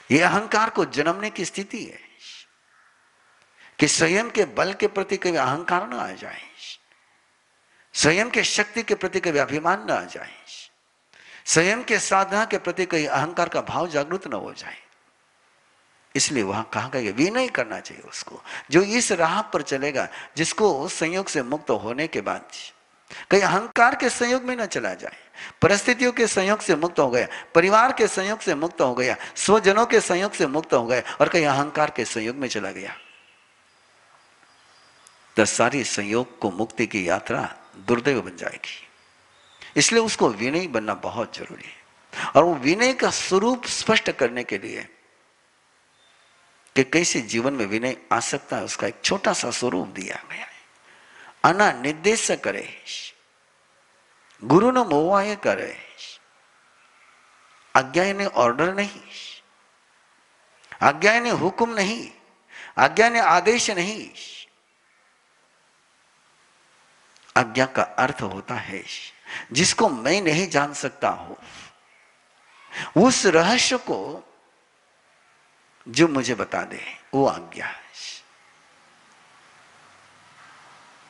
ये अहंकार को जन्मने की स्थिति है कि स्वयं के बल के प्रति कभी अहंकार न आ जाए, स्वयं के शक्ति के प्रति कभी अभिमान न आ जाए, स्वयं के साधना के प्रति कहीं अहंकार का भाव जागृत न हो जाए। इसलिए वहां कहा गया विनय करना चाहिए उसको, जो इस राह पर चलेगा, जिसको संयोग से मुक्त होने के बाद कहीं अहंकार के संयोग में न चला जाए, परिस्थितियों के संयोग से मुक्त हो गया, परिवार के संयोग से मुक्त हो गया, स्वजनों के संयोग से मुक्त हो गया और कहीं अहंकार के संयोग में चला गया, तो सारी संयोग को मुक्ति की यात्रा दुर्दैव बन जाएगी। इसलिए उसको विनयी बनना बहुत जरूरी है। और वो विनय का स्वरूप स्पष्ट करने के लिए कि कैसे जीवन में विनय आ सकता है, उसका एक छोटा सा स्वरूप दिया गया है। अना निर्देश करे, गुरु न मोवाय करे, आज्ञा ने ऑर्डर नहीं, आज्ञा ने हुक्म नहीं, आज्ञा ने आदेश नहीं। आज्ञा का अर्थ होता है जिसको मैं नहीं जान सकता हूं, उस रहस्य को जो मुझे बता दे, वो आज्ञा है।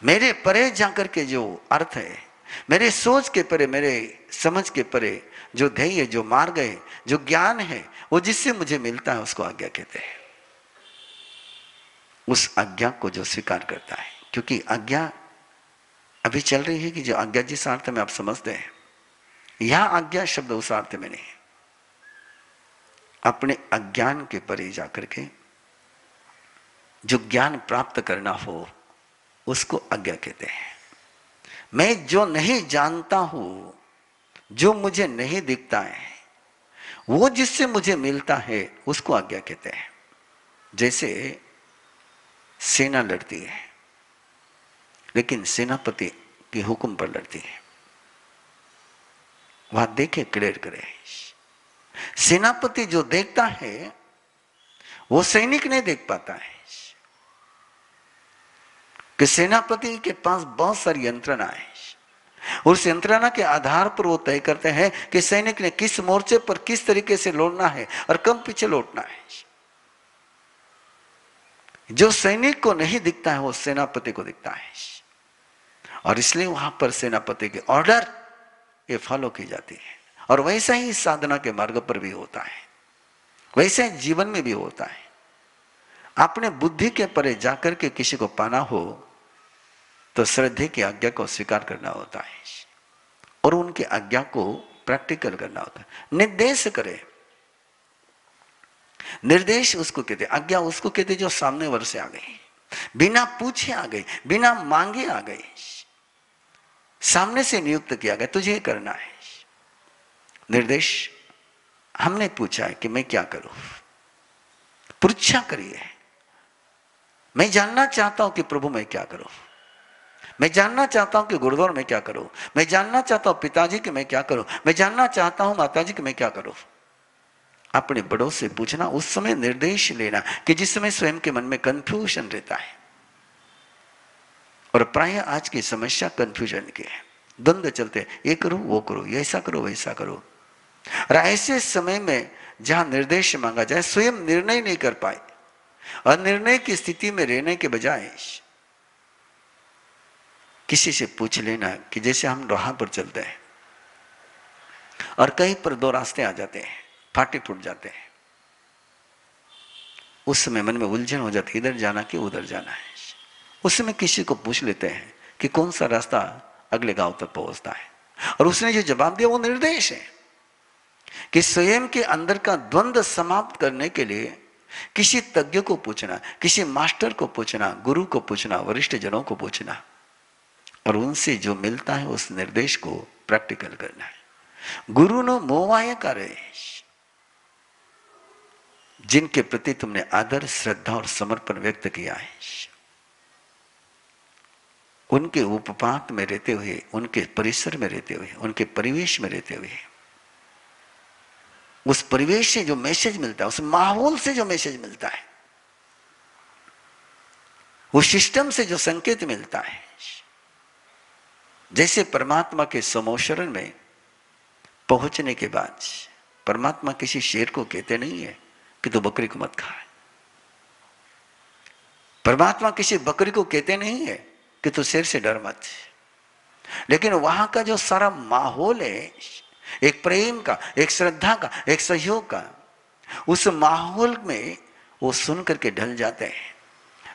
मेरे परे जाकर के जो अर्थ है, मेरे सोच के परे, मेरे समझ के परे जो ध्येय, जो मार्ग है, जो ज्ञान है, वो जिससे मुझे मिलता है उसको आज्ञा कहते हैं। उस आज्ञा को जो स्वीकार करता है, क्योंकि आज्ञा अभी चल रही है कि जो आज्ञा जिस अर्थ में आप समझते हैं, यह आज्ञा शब्द उस अर्थ में नहीं। अपने अज्ञान के परे जाकर के जो ज्ञान प्राप्त करना हो उसको आज्ञा कहते हैं। मैं जो नहीं जानता हूं, जो मुझे नहीं दिखता है, वो जिससे मुझे मिलता है उसको आज्ञा कहते हैं। जैसे सेना लड़ती है, लेकिन सेनापति के हुक्म पर लड़ती है, वहां देखे क्लियर करे। सेनापति जो देखता है वो सैनिक नहीं देख पाता है कि सेनापति के पास बहुत सारी यंत्रणा है, उस यंत्रणा के आधार पर वो तय करते हैं कि सैनिक ने किस मोर्चे पर किस तरीके से लौटना है और कब पीछे लौटना है। जो सैनिक को नहीं दिखता है वो सेनापति को दिखता है, और इसलिए वहां पर सेनापति के ऑर्डर ये फॉलो की जाती है। और वैसा ही साधना के मार्ग पर भी होता है, वैसे जीवन में भी होता है। अपने बुद्धि के परे जाकर के किसी को पाना हो तो श्रद्धे की आज्ञा को स्वीकार करना होता है और उनकी आज्ञा को प्रैक्टिकल करना होता है। निर्देश करे, निर्देश उसको कहते, आज्ञा उसको कहते जो सामने वर्ष से आ गई, बिना पूछे आ गई, बिना मांगे आ गई, सामने से नियुक्त किया गया, तुझे करना है। निर्देश हमने पूछा है कि मैं क्या करूं, परीक्षा करिए। मैं जानना चाहता हूं कि प्रभु मैं क्या करूं, मैं जानना चाहता हूं कि गुरुद्वार में क्या करूं, मैं जानना चाहता हूं पिताजी कि मैं क्या करूं, मैं जानना चाहता हूं माताजी कि मैं क्या करूं। अपने बड़ों से पूछना, उस समय निर्देश लेना कि जिस समय स्वयं के मन में कंफ्यूजन रहता है। और प्राय आज की समस्या कंफ्यूजन की है, द्वंद्व चलते, ये करो वो करो, ऐसा करो वैसा करो। और ऐसे समय में जहां निर्देश मांगा जाए, स्वयं निर्णय नहीं कर पाए, अनिर्णय की स्थिति में रहने के बजाय किसी से पूछ लेना कि जैसे हम राह पर चलते हैं और कहीं पर दो रास्ते आ जाते हैं, फाटे फूट जाते हैं, उस समय मन में उलझन हो जाती है, इधर जाना कि उधर जाना है। उस समय किसी को पूछ लेते हैं कि कौन सा रास्ता अगले गांव तक पहुंचता है, और उसने जो जवाब दिया वो निर्देश है कि स्वयं के अंदर का द्वंद्व समाप्त करने के लिए किसी तज्ञ को पूछना, किसी मास्टर को पूछना, गुरु को पूछना, वरिष्ठ जनों को पूछना, और उनसे जो मिलता है उस निर्देश को प्रैक्टिकल करना है। गुरु नो मोवाय करे, जिनके प्रति तुमने आदर, श्रद्धा और समर्पण व्यक्त किया है, उनके उपपात में रहते हुए, उनके परिसर में रहते हुए, उनके परिवेश में रहते हुए, उस परिवेश से जो मैसेज मिलता है, उस माहौल से जो मैसेज मिलता है, उस सिस्टम से जो संकेत मिलता है, जैसे परमात्मा के समोशरण में पहुंचने के बाद परमात्मा किसी शेर को कहते नहीं है कि तू बकरी को मत खा। परमात्मा किसी बकरी को कहते नहीं है कि तू शेर से डर मत, लेकिन वहां का जो सारा माहौल है, एक प्रेम का, एक श्रद्धा का, एक सहयोग का, उस माहौल में वो सुन करके ढल जाते हैं।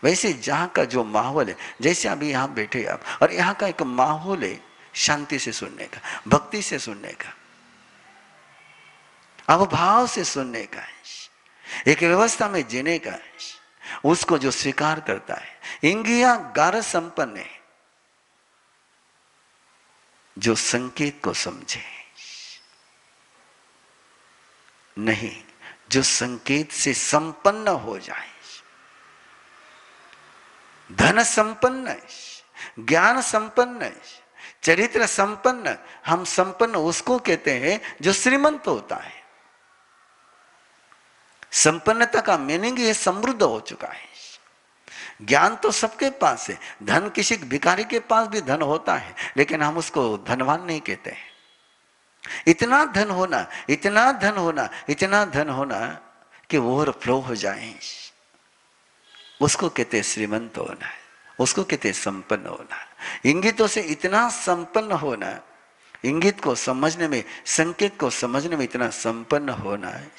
वैसे जहां का जो माहौल है, जैसे अभी यहां बैठे आप, और यहां का एक माहौल है शांति से सुनने का, भक्ति से सुनने का, अवभाव से सुनने का, एक व्यवस्था में जीने का, उसको जो स्वीकार करता है, इंगिया गार संपन्न है, जो संकेत को समझे, नहीं जो संकेत से संपन्न हो जाए, धन संपन्न, ज्ञान संपन्न, चरित्र संपन्न। हम संपन्न उसको कहते हैं जो श्रीमंत होता है। संपन्नता का मीनिंग ये समृद्ध हो चुका है। ज्ञान तो सबके पास है, धन किसी भिखारी के पास भी धन होता है, लेकिन हम उसको धनवान नहीं कहते हैं। इतना धन होना, इतना धन होना, इतना धन होना कि ओवरफ्लो हो जाए, उसको कहते हैं श्रीमंत होना है, उसको कहते हैं संपन्न होना। इंगितों से इतना संपन्न होना, इंगित को समझने में, संकेत को समझने में इतना संपन्न होना है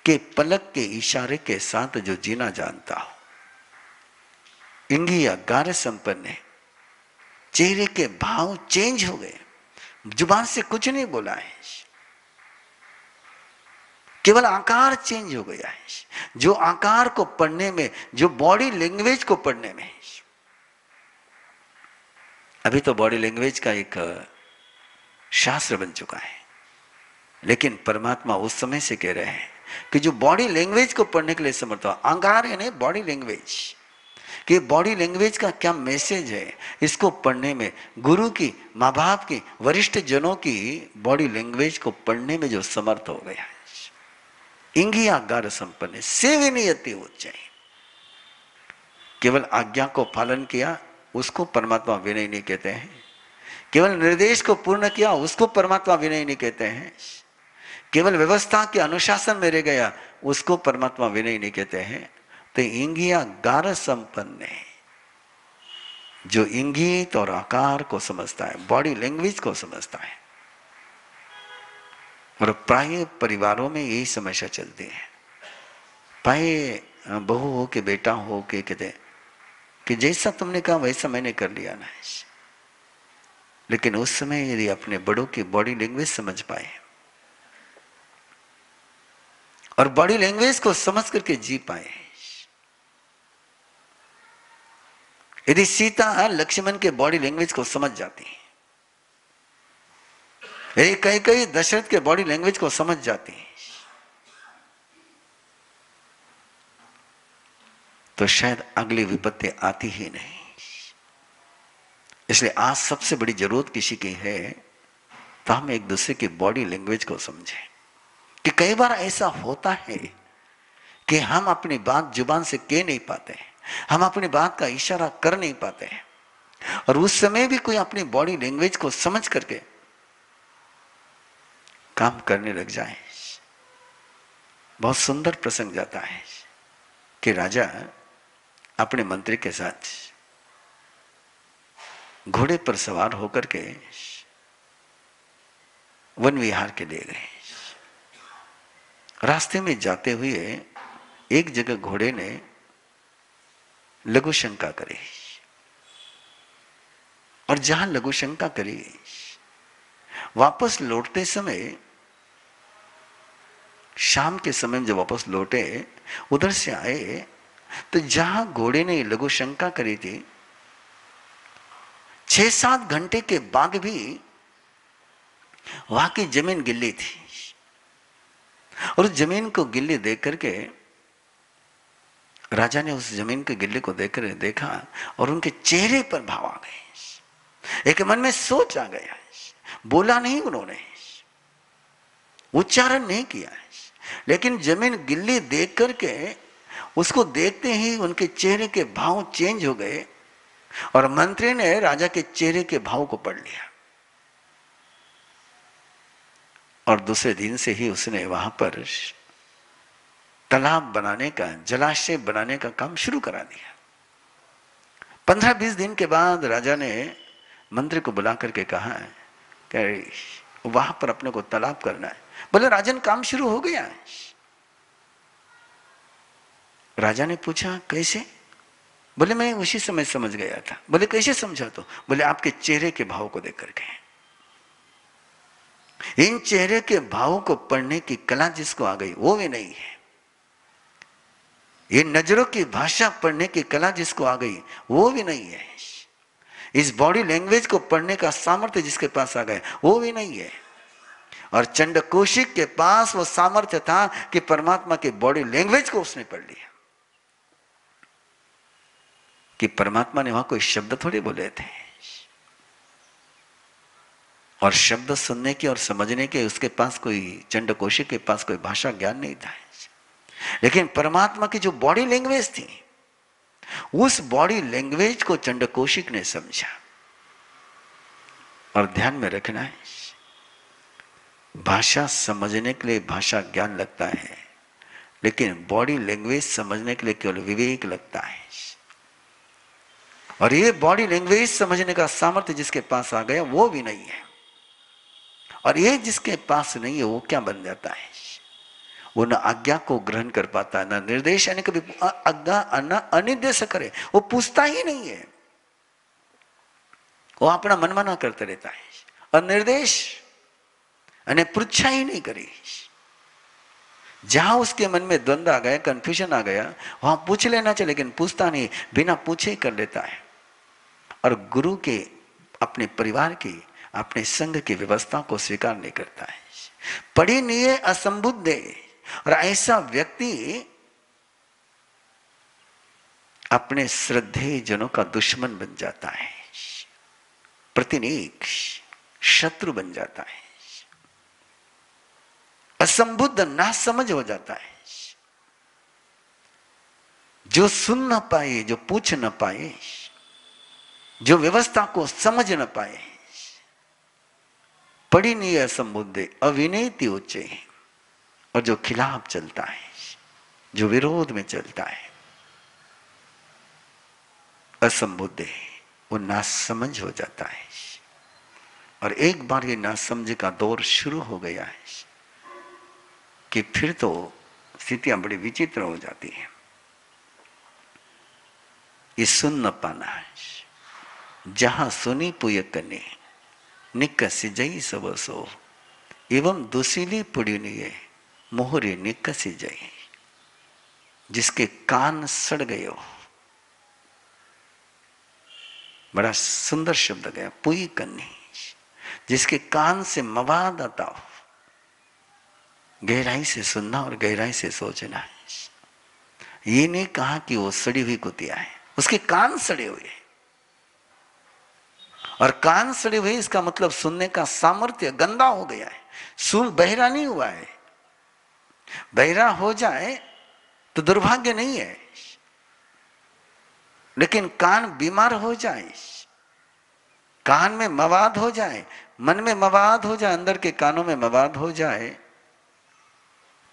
कि पलक के इशारे के साथ जो जीना जानता हो। इंगिया गार संपन्न है, चेहरे के भाव चेंज हो गए, जुबान से कुछ नहीं बोला है, केवल आकार चेंज हो गया है। जो आकार को पढ़ने में, जो बॉडी लैंग्वेज को पढ़ने में, अभी तो बॉडी लैंग्वेज का एक शास्त्र बन चुका है, लेकिन परमात्मा उस समय से कह रहे हैं कि जो बॉडी लैंग्वेज को पढ़ने के लिए समर्थ हो, आकार यानी बॉडी लैंग्वेज, कि बॉडी लैंग्वेज का क्या मैसेज है, इसको पढ़ने में, गुरु की, माँ बाप की, वरिष्ठ जनों की बॉडी लैंग्वेज को पढ़ने में जो समर्थ हो गया है, इंगिया गार संपन्न, सेवनीयति उच्चय। केवल आज्ञा को पालन किया उसको परमात्मा विनय नहीं कहते हैं, केवल निर्देश को पूर्ण किया उसको परमात्मा विनय नहीं कहते हैं, केवल व्यवस्था के अनुशासन में रह गया उसको परमात्मा विनय नहीं कहते हैं। तो इंगिया गार संपन्न है, जो इंगित और आकार को समझता है, बॉडी लैंग्वेज को समझता है। और प्राय परिवारों में यही समस्या चलती है। प्राय बहू हो के बेटा हो के कहते कि जैसा तुमने कहा वैसा मैंने कर लिया ना, लेकिन उस समय यदि अपने बड़ों की बॉडी लैंग्वेज समझ पाए और बॉडी लैंग्वेज को समझ करके जी पाए, यदि सीता लक्ष्मण के बॉडी लैंग्वेज को समझ जाती है, यदि कई कई दशरथ के बॉडी लैंग्वेज को समझ जाती है, तो शायद अगली विपत्ति आती ही नहीं। इसलिए आज सबसे बड़ी जरूरत किसी की है तो हम एक दूसरे की बॉडी लैंग्वेज को समझें। कि कई बार ऐसा होता है कि हम अपनी बात जुबान से कह नहीं पाते हैं, हम अपनी बात का इशारा कर नहीं पाते हैं, और उस समय भी कोई अपनी बॉडी लैंग्वेज को समझ करके काम करने लग जाए। बहुत सुंदर प्रसंग जाता है कि राजा अपने मंत्री के साथ घोड़े पर सवार होकर के वन विहार के लिए गए। रास्ते में जाते हुए एक जगह घोड़े ने लघु शंका करी, और जहां लघु शंका करी, वापस लौटते समय, शाम के समय जब वापस लौटे, उधर से आए तो जहां घोड़े ने लघु शंका करी थी, 6-7 घंटे के बाद भी वहां की जमीन गिल्ली थी, और उस जमीन को गिल्ली देख करके राजा ने उस जमीन के गिल्ली को देखकर देखा और उनके चेहरे पर भाव आ गए। एक मन में सोच आ गया, बोला नहीं उन्होंने, उच्चारण नहीं किया, लेकिन जमीन गिल्ली देख करके उसको देखते ही उनके चेहरे के भाव चेंज हो गए, और मंत्री ने राजा के चेहरे के भाव को पढ़ लिया। और दूसरे दिन से ही उसने वहां पर तालाब बनाने का, जलाशय बनाने का काम शुरू करा दिया। 15-20 दिन के बाद राजा ने मंत्री को बुला करके कहा है कि वहां पर अपने को तालाब करना है। बोले राजन काम शुरू हो गया है। राजा ने पूछा कैसे? बोले मैं उसी समय समझ गया था। बोले कैसे समझा? तो बोले आपके चेहरे के भाव को देख करके। इन चेहरे के भाव को पढ़ने की कला जिसको आ गई वो भी नहीं है। ये नजरों की भाषा पढ़ने की कला जिसको आ गई वो भी नहीं है। इस बॉडी लैंग्वेज को पढ़ने का सामर्थ्य जिसके पास आ गया वो भी नहीं है। और चंड कौशिक के पास वो सामर्थ्य था कि परमात्मा के बॉडी लैंग्वेज को उसने पढ़ लिया। कि परमात्मा ने वहां कोई शब्द थोड़े बोले थे, और शब्द सुनने के और समझने के उसके पास कोई, चंड कौशिक के पास कोई भाषा ज्ञान नहीं था। लेकिन परमात्मा की जो बॉडी लैंग्वेज थी, उस बॉडी लैंग्वेज को चंड कौशिक ने समझा। और ध्यान में रखना है, भाषा समझने के लिए भाषा ज्ञान लगता है, लेकिन बॉडी लैंग्वेज समझने के लिए केवल विवेक लगता है। और ये बॉडी लैंग्वेज समझने का सामर्थ्य जिसके पास आ गया वो भी नहीं है। और ये जिसके पास नहीं है वो क्या बन जाता है? वो न आज्ञा को ग्रहण कर पाता है, न निर्देश, यानी कभी आज्ञा न अनिर्देश करे, वो पूछता ही नहीं है, वो अपना मनमाना करते रहता है। और निर्देश અને पृच्छा ही नहीं करी। जहां उसके मन में द्वंद्व आ गया, कंफ्यूजन आ गया, वहां पूछ लेना चाहिए, लेकिन पूछता नहीं, बिना पूछे ही कर लेता है। और गुरु के, अपने परिवार की, अपने संघ की व्यवस्था को स्वीकार नहीं करता है। पढ़ी नहीं है, असंबुद्ध है। और ऐसा व्यक्ति अपने श्रद्धेय जनों का दुश्मन बन जाता है, प्रतिनीक शत्रु बन जाता है, असंबुद्ध ना समझ हो जाता है। जो सुन न पाए, जो पूछ न पाए, जो व्यवस्था को समझ न पाए, पढ़ी नहीं है, असंबुद्ध, अविनयति उच्चे, और जो खिलाफ चलता है, जो विरोध में चलता है, असंबुद्ध, वो नासमझ हो जाता है। और एक बार ये नासमझ का दौर शुरू हो गया है कि फिर तो स्थितियां बड़ी विचित्र हो जाती हैं। ये सुन न पाना है, जहां सुनी पुय कने निकसी जई सबसो, एवं दुशीली पुड़िनिये मोहरे निकसी जई। जिसके कान सड़ गए हो, बड़ा सुंदर शब्द गया, पुई कन्नी, जिसके कान से मवाद आता हो, गहराई से सुनना और गहराई से सोचना है। ये नहीं कहा कि वो सड़ी हुई कुतिया है, उसके कान सड़े हुए। और कान सड़े हुए इसका मतलब सुनने का सामर्थ्य गंदा हो गया है। सुन, बहरा नहीं हुआ है। बहरा हो जाए तो दुर्भाग्य नहीं है, लेकिन कान बीमार हो जाए, कान में मवाद हो जाए, मन में मवाद हो जाए, अंदर के कानों में मवाद हो जाए,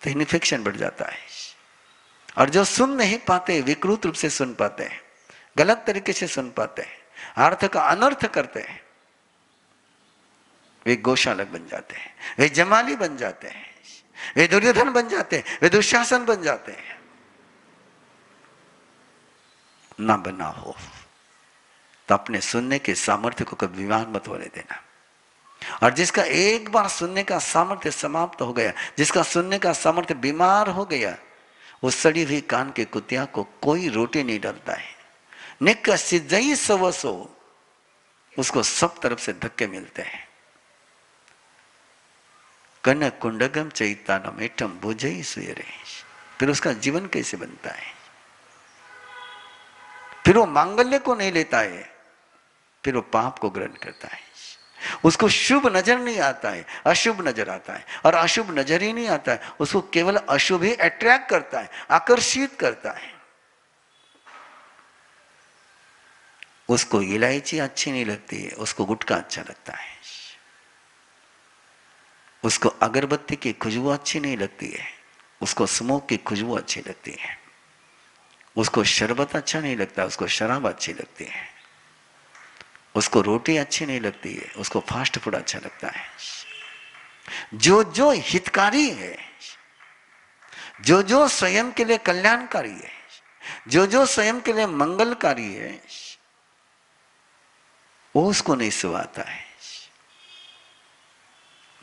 तो इन्फेक्शन बढ़ जाता है। और जो सुन नहीं पाते, विकृत रूप से सुन पाते हैं, गलत तरीके से सुन पाते हैं, अर्थ का अनर्थ करते हैं, वे गोशालक बन जाते हैं, वे जमाली बन जाते हैं, वे दुर्योधन बन जाते हैं, वे दुशासन बन जाते हैं। ना बना हो तो अपने सुनने के सामर्थ्य को कभी विमान मत होने देना। और जिसका एक बार सुनने का सामर्थ्य समाप्त हो गया, जिसका सुनने का सामर्थ्य बीमार हो गया, वो सड़ी हुई कान के कुतिया को कोई रोटी नहीं डालता है। निकसिजई सवसो, उसको सब तरफ से धक्के मिलते हैं। कन कुंडगम चैतानम एठम भुजई सुयरे, फिर उसका जीवन कैसे बनता है? फिर वो मांगल्य को नहीं लेता है, फिर वो पाप को ग्रहण करता है। उसको शुभ नजर नहीं आता है, अशुभ नजर आता है। और अशुभ नजर ही नहीं आता है, उसको केवल अशुभ ही अट्रैक्ट करता है, आकर्षित करता है। उसको इलायची अच्छी नहीं लगती है, उसको गुटखा अच्छा लगता है। उसको अगरबत्ती की खुशबू अच्छी नहीं लगती है, उसको स्मोक की खुशबू अच्छी लगती है, उसको शरबत अच्छा नहीं लगता, उसको शराब अच्छी लगती है, उसको रोटी अच्छी नहीं लगती है, उसको फास्ट फूड अच्छा लगता है। जो जो हितकारी है, जो जो स्वयं के लिए कल्याणकारी है, जो जो स्वयं के लिए मंगलकारी है, वो उसको नहीं सुहाता है।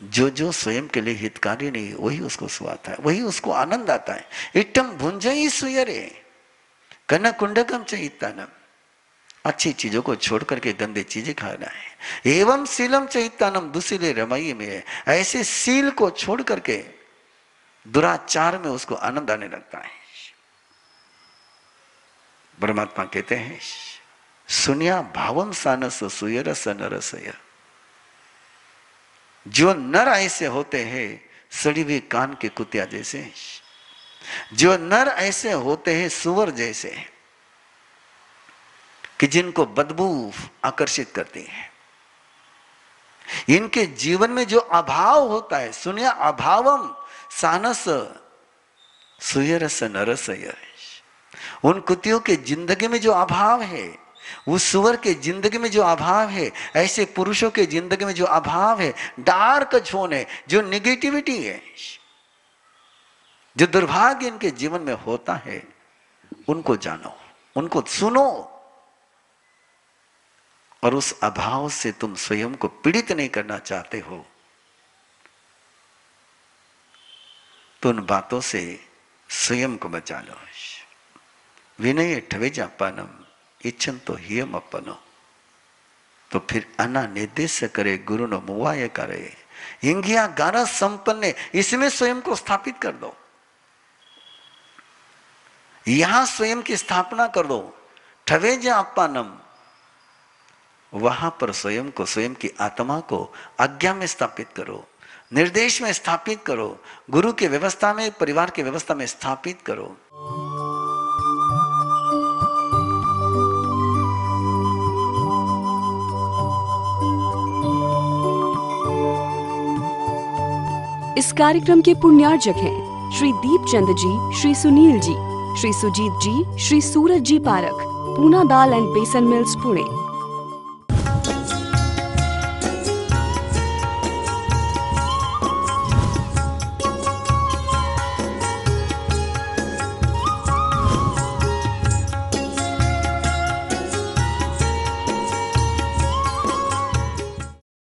जो जो स्वयं के लिए हितकारी नहीं, वही उसको सुहाता है, वही उसको आनंद आता है। इट्टम भुंजई सुयरे कन कुंडकम चैतानम। अच्छी चीजों को छोड़ करके गंदे चीजें खाना है। एवं सीलम चैतानम दुशीले रमई में है। ऐसे सील को छोड़ करके दुराचार में उसको आनंद आने लगता है। परमात्मा कहते हैं सुनिया भावम सानस सुयरस नरसय। जो नर ऐसे होते हैं सड़ी हुई कान के कुतिया जैसे, जो नर ऐसे होते हैं सुअर जैसे कि जिनको बदबू आकर्षित करती है। इनके जीवन में जो अभाव होता है, सुनिया अभावम सानस सुयरस नरसय। उन कुतियों के जिंदगी में जो अभाव है, उस सुअर के जिंदगी में जो अभाव है, ऐसे पुरुषों के जिंदगी में जो अभाव है, डार्क जोन है, जो निगेटिविटी है, जो दुर्भाग्य इनके जीवन में होता है, उनको जानो, उनको सुनो। और उस अभाव से तुम स्वयं को पीड़ित नहीं करना चाहते हो तो उन बातों से स्वयं को बचा लो। विनय ठवे जापानम इच्छन तो हियम अपनो। तो फिर अन्ना निर्देश करे गुरु न मुवाय करे। इंगिया गारा संपन्न, इसमें स्वयं को स्थापित कर दो, यहां स्वयं की स्थापना कर दो। ठवे जापानम, वहां पर स्वयं को, स्वयं की आत्मा को आज्ञा में स्थापित करो, निर्देश में स्थापित करो, गुरु की व्यवस्था में, परिवार की व्यवस्था में स्थापित करो। इस कार्यक्रम के पुण्यार्जक हैं श्री दीपचंद जी, श्री सुनील जी, श्री सुजीत जी, श्री सूरज जी पारख, पूना दाल एंड बेसन मिल्स, पुणे।